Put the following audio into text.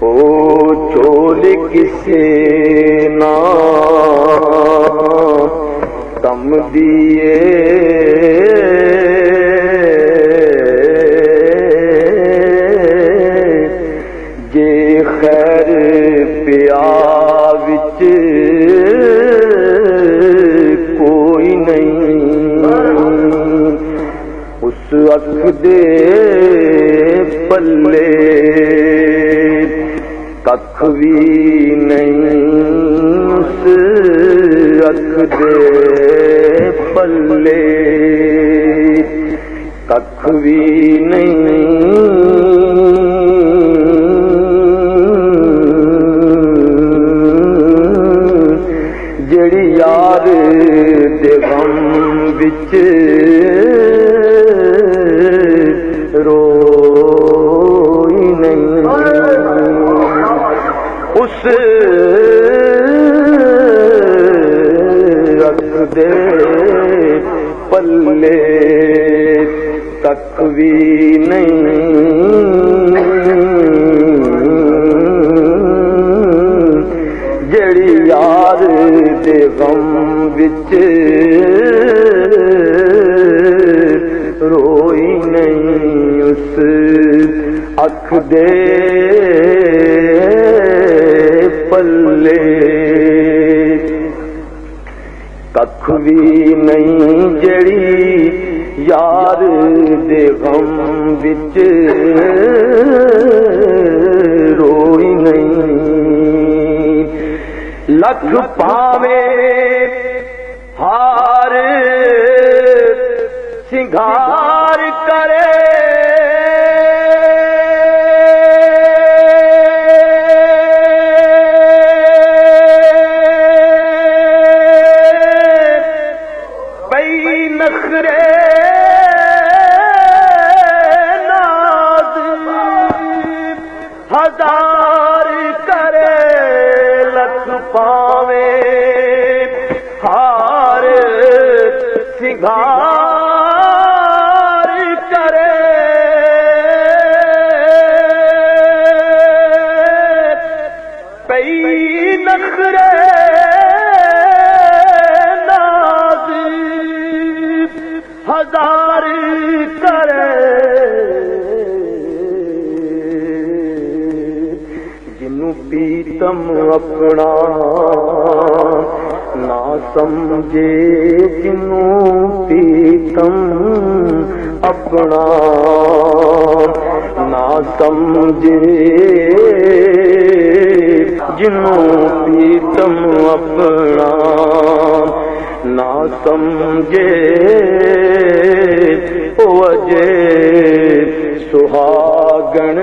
او چول کسے نا تم دیے جے خیر پیا وچ کوئی نہیں اس اکھ دے پلے ککھ وی نہیں اس اکھ دے پلے ککھ وی نہیں جڑی یار دے غم وچ روئی نہیں اس اکھ دے پلے تک وی نہیں جڑی یار دے غم وچ روئی نہیں اس اکھ دے پلے ککھ وی نہیں جڑی یار دے غم وچ روئی نہیں لکھ پاوے ہار سنگھار کرے پئی نخرے ناز ہزار کرے لکھ پاوے ہار سنگھار کرے پئی نخرے ناز ہزار کرے جنوں پیتم اپنا نہ سمجھے جنوں پیتم اپنا نہ سمجھے جنوں پیتم اپنا نہ سمجھے او اجے سہاگن